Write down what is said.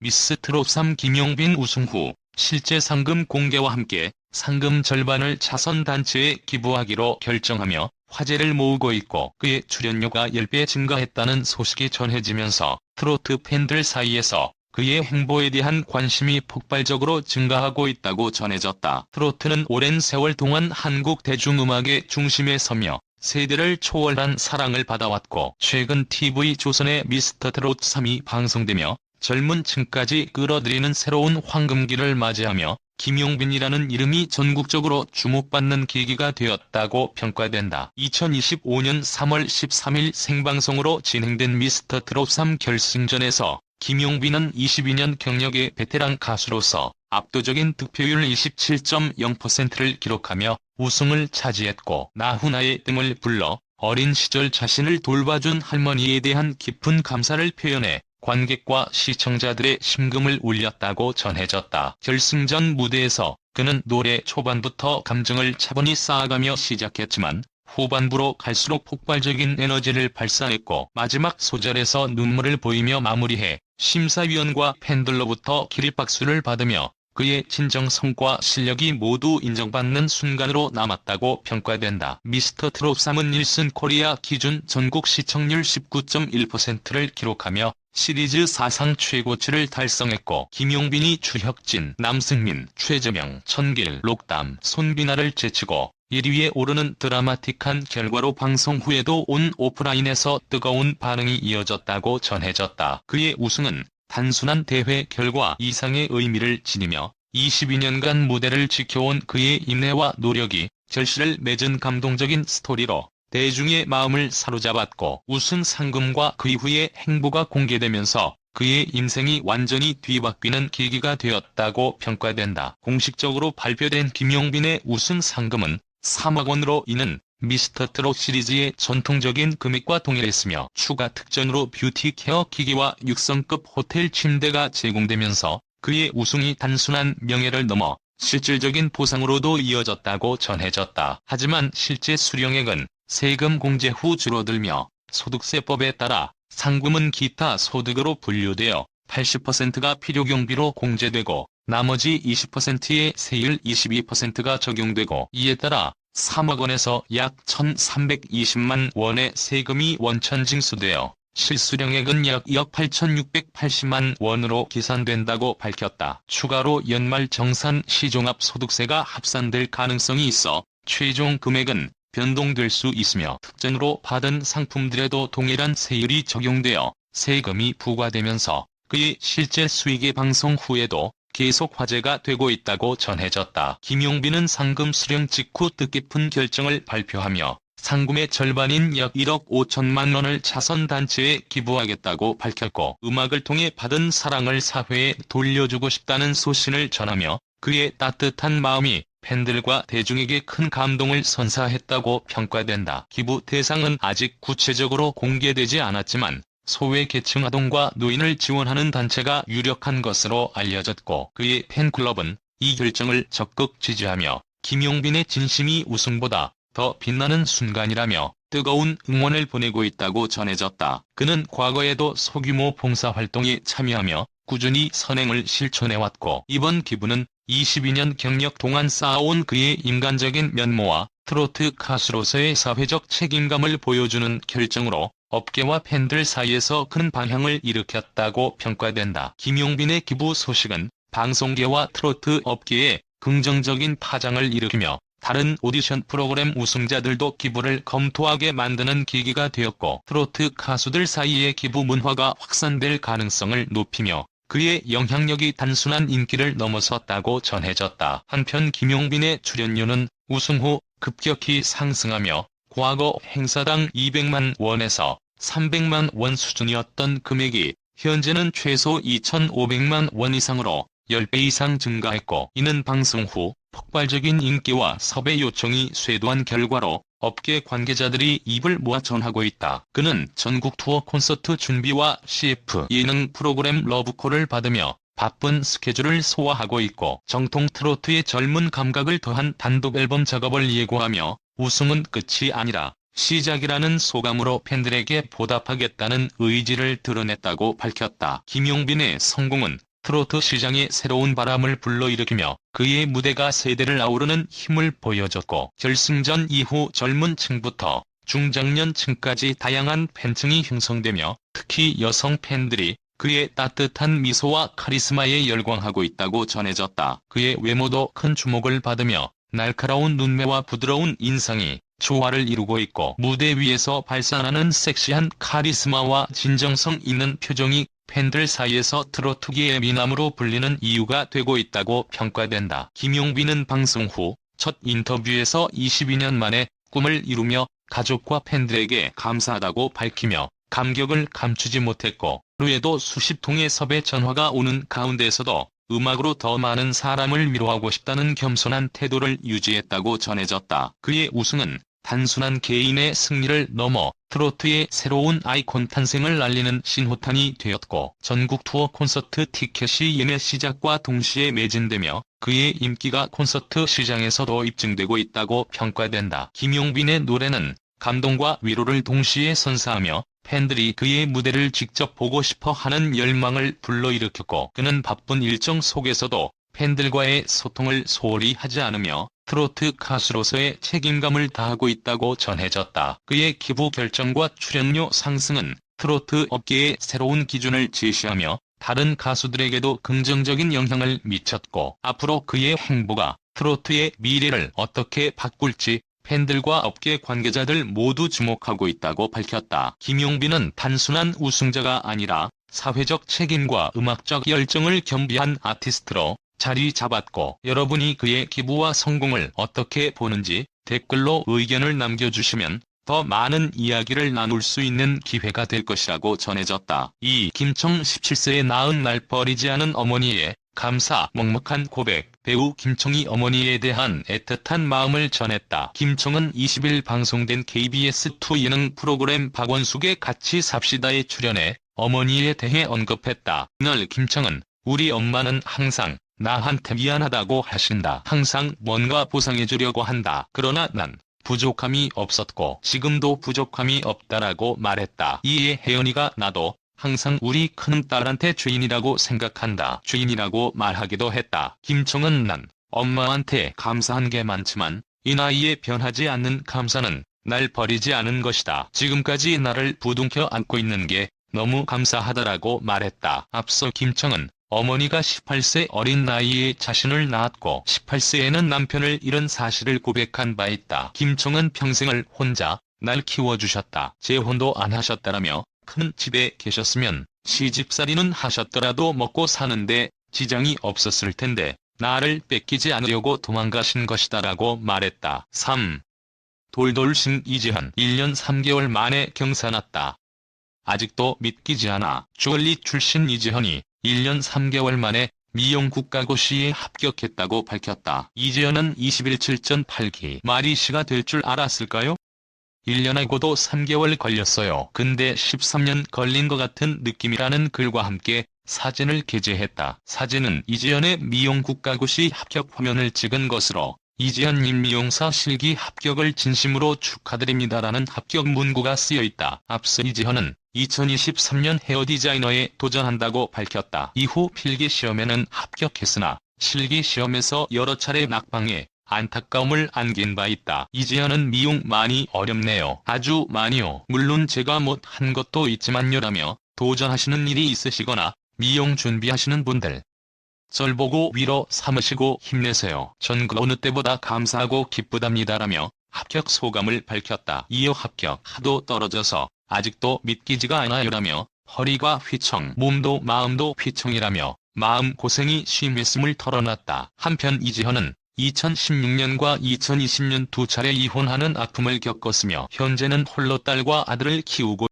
미스 트롯 3 김용빈 우승 후 실제 상금 공개와 함께 상금 절반을 자선단체에 기부하기로 결정하며 화제를 모으고 있고, 그의 출연료가 10배 증가했다는 소식이 전해지면서 트로트 팬들 사이에서 그의 행보에 대한 관심이 폭발적으로 증가하고 있다고 전해졌다. 트로트는 오랜 세월 동안 한국 대중음악의 중심에 서며 세대를 초월한 사랑을 받아왔고, 최근 TV조선의 미스터 트롯 3이 방송되며 젊은 층까지 끌어들이는 새로운 황금기를 맞이하며 김용빈이라는 이름이 전국적으로 주목받는 계기가 되었다고 평가된다. 2025년 3월 13일 생방송으로 진행된 미스터 트롯 3 결승전에서 김용빈은 22년 경력의 베테랑 가수로서 압도적인 득표율 27.0%를 기록하며 우승을 차지했고, 나훈아의 등을 불러 어린 시절 자신을 돌봐준 할머니에 대한 깊은 감사를 표현해 관객과 시청자들의 심금을 울렸다고 전해졌다. 결승전 무대에서 그는 노래 초반부터 감정을 차분히 쌓아가며 시작했지만 후반부로 갈수록 폭발적인 에너지를 발산했고, 마지막 소절에서 눈물을 보이며 마무리해 심사위원과 팬들로부터 기립박수를 받으며 그의 진정성과 실력이 모두 인정받는 순간으로 남았다고 평가된다. 미스터 트롯 3은 닐슨 코리아 기준 전국 시청률 19.1%를 기록하며 시리즈 사상 최고치를 달성했고, 김용빈이 주혁진, 남승민, 최재명, 천길, 록담, 손비나를 제치고 1위에 오르는 드라마틱한 결과로 방송 후에도 온 오프라인에서 뜨거운 반응이 이어졌다고 전해졌다. 그의 우승은 단순한 대회 결과 이상의 의미를 지니며 22년간 무대를 지켜온 그의 인내와 노력이 결실을 맺은 감동적인 스토리로 대중의 마음을 사로잡았고, 우승 상금과 그 이후의 행보가 공개되면서 그의 인생이 완전히 뒤바뀌는 계기가 되었다고 평가된다. 공식적으로 발표된 김용빈의 우승 상금은 3억 원으로 이는 미스터 트롯 시리즈의 전통적인 금액과 동일했으며, 추가 특전으로 뷰티 케어 기기와 6성급 호텔 침대가 제공되면서 그의 우승이 단순한 명예를 넘어 실질적인 보상으로도 이어졌다고 전해졌다. 하지만 실제 수령액은 세금 공제 후 줄어들며 소득세법에 따라 상금은 기타 소득으로 분류되어 80%가 필요경비로 공제되고 나머지 20%의 세율 22%가 적용되고, 이에 따라 3억 원에서 약 1,320만 원의 세금이 원천 징수되어 실수령액은 약 2억 8,680만 원으로 계산된다고 밝혔다. 추가로 연말 정산 시종합소득세가 합산될 가능성이 있어 최종 금액은 변동될 수 있으며, 특전으로 받은 상품들에도 동일한 세율이 적용되어 세금이 부과되면서 그의 실제 수익의 방송 후에도 계속 화제가 되고 있다고 전해졌다. 김용빈은 상금 수령 직후 뜻깊은 결정을 발표하며 상금의 절반인 약 1억 5천만 원을 자선단체에 기부하겠다고 밝혔고, 음악을 통해 받은 사랑을 사회에 돌려주고 싶다는 소신을 전하며 그의 따뜻한 마음이 팬들과 대중에게 큰 감동을 선사했다고 평가된다. 기부 대상은 아직 구체적으로 공개되지 않았지만 소외계층 아동과 노인을 지원하는 단체가 유력한 것으로 알려졌고, 그의 팬클럽은 이 결정을 적극 지지하며 김용빈의 진심이 우승보다 더 빛나는 순간이라며 뜨거운 응원을 보내고 있다고 전해졌다. 그는 과거에도 소규모 봉사활동에 참여하며 꾸준히 선행을 실천해왔고, 이번 기부는 22년 경력 동안 쌓아온 그의 인간적인 면모와 트로트 가수로서의 사회적 책임감을 보여주는 결정으로 업계와 팬들 사이에서 큰 반향을 일으켰다고 평가된다. 김용빈의 기부 소식은 방송계와 트로트 업계에 긍정적인 파장을 일으키며 다른 오디션 프로그램 우승자들도 기부를 검토하게 만드는 계기가 되었고, 트로트 가수들 사이의 기부 문화가 확산될 가능성을 높이며 그의 영향력이 단순한 인기를 넘어섰다고 전해졌다. 한편 김용빈의 출연료는 우승 후 급격히 상승하며 과거 행사당 200만 원에서 300만 원 수준이었던 금액이 현재는 최소 2,500만 원 이상으로 10배 이상 증가했고, 이는 방송 후 폭발적인 인기와 섭외 요청이 쇄도한 결과로 업계 관계자들이 입을 모아 전하고 있다. 그는 전국 투어 콘서트 준비와 CF 예능 프로그램 러브콜을 받으며 바쁜 스케줄을 소화하고 있고, 정통 트로트의 젊은 감각을 더한 단독 앨범 작업을 예고하며 우승은 끝이 아니라 시작이라는 소감으로 팬들에게 보답하겠다는 의지를 드러냈다고 밝혔다. 김용빈의 성공은 트로트 시장에 새로운 바람을 불러일으키며 그의 무대가 세대를 아우르는 힘을 보여줬고 결승전 이후 젊은 층부터 중장년층까지 다양한 팬층이 형성되며 특히 여성 팬들이 그의 따뜻한 미소와 카리스마에 열광하고 있다고 전해졌다. 그의 외모도 큰 주목을 받으며 날카로운 눈매와 부드러운 인상이 조화를 이루고 있고 무대 위에서 발산하는 섹시한 카리스마와 진정성 있는 표정이 팬들 사이에서 트로트계의 미남으로 불리는 이유가 되고 있다고 평가된다. 김용빈은 방송 후 첫 인터뷰에서 22년 만에 꿈을 이루며 가족과 팬들에게 감사하다고 밝히며 감격을 감추지 못했고 후에도 수십 통의 섭외 전화가 오는 가운데서도 음악으로 더 많은 사람을 위로하고 싶다는 겸손한 태도를 유지했다고 전해졌다. 그의 우승은 단순한 개인의 승리를 넘어 트로트의 새로운 아이콘 탄생을 알리는 신호탄이 되었고 전국 투어 콘서트 티켓이 예매 시작과 동시에 매진되며 그의 인기가 콘서트 시장에서도 입증되고 있다고 평가된다. 김용빈의 노래는 감동과 위로를 동시에 선사하며 팬들이 그의 무대를 직접 보고 싶어 하는 열망을 불러일으켰고 그는 바쁜 일정 속에서도 팬들과의 소통을 소홀히 하지 않으며 트로트 가수로서의 책임감을 다하고 있다고 전해졌다. 그의 기부 결정과 출연료 상승은 트로트 업계의 새로운 기준을 제시하며 다른 가수들에게도 긍정적인 영향을 미쳤고 앞으로 그의 행보가 트로트의 미래를 어떻게 바꿀지 팬들과 업계 관계자들 모두 주목하고 있다고 밝혔다. 김용빈은 단순한 우승자가 아니라 사회적 책임과 음악적 열정을 겸비한 아티스트로 자리 잡았고 여러분이 그의 기부와 성공을 어떻게 보는지 댓글로 의견을 남겨주시면 더 많은 이야기를 나눌 수 있는 기회가 될 것이라고 전해졌다. 김청 17세에 낳은 날 버리지 않은 어머니의 감사 먹먹한 고백. 배우 김청이 어머니에 대한 애틋한 마음을 전했다. 김청은 20일 방송된 KBS2 예능 프로그램 박원숙의 같이 삽시다에 출연해 어머니에 대해 언급했다. 이날 김청은 우리 엄마는 항상 나한테 미안하다고 하신다. 항상 뭔가 보상해주려고 한다. 그러나 난 부족함이 없었고 지금도 부족함이 없다라고 말했다. 이에 혜연이가 나도 항상 우리 큰딸한테 죄인이라고 생각한다. 죄인이라고 말하기도 했다. 김청은 난 엄마한테 감사한 게 많지만 이 나이에 변하지 않는 감사는 날 버리지 않은 것이다. 지금까지 나를 부둥켜 안고 있는 게 너무 감사하다라고 말했다. 앞서 김청은 어머니가 18세 어린 나이에 자신을 낳았고 18세에는 남편을 잃은 사실을 고백한 바 있다. 김청은 평생을 혼자 날 키워주셨다. 재혼도 안 하셨다라며 큰 집에 계셨으면 시집살이는 하셨더라도 먹고 사는데 지장이 없었을 텐데 나를 뺏기지 않으려고 도망가신 것이다라고 말했다. 3. 돌돌신 이지현 1년 3개월 만에 경사 났다. 아직도 믿기지 않아. 주얼리 출신 이지현이 1년 3개월 만에 미용 국가고시에 합격했다고 밝혔다. 이지현은 20일 7.8기 마리씨가 될 줄 알았을까요? 1년하고도 3개월 걸렸어요. 근데 13년 걸린 것 같은 느낌이라는 글과 함께 사진을 게재했다. 사진은 이지현의 미용 국가고시 합격 화면을 찍은 것으로 이지현님 미용사 실기 합격을 진심으로 축하드립니다라는 합격 문구가 쓰여있다. 앞서 이지현은 2023년 헤어 디자이너에 도전한다고 밝혔다. 이후 필기시험에는 합격했으나 실기시험에서 여러 차례 낙방해 안타까움을 안긴 바 있다. 이지현은 미용 많이 어렵네요. 아주 많이요. 물론 제가 못한 것도 있지만요라며 도전하시는 일이 있으시거나 미용 준비하시는 분들 절 보고 위로 삼으시고 힘내세요. 전 그 어느 때보다 감사하고 기쁘답니다라며 합격 소감을 밝혔다. 이어 합격 하도 떨어져서 아직도 믿기지가 않아요라며 허리가 휘청 몸도 마음도 휘청이라며 마음고생이 심했음을 털어놨다. 한편 이지현은 2016년과 2020년 두 차례 이혼하는 아픔을 겪었으며 현재는 홀로 딸과 아들을 키우고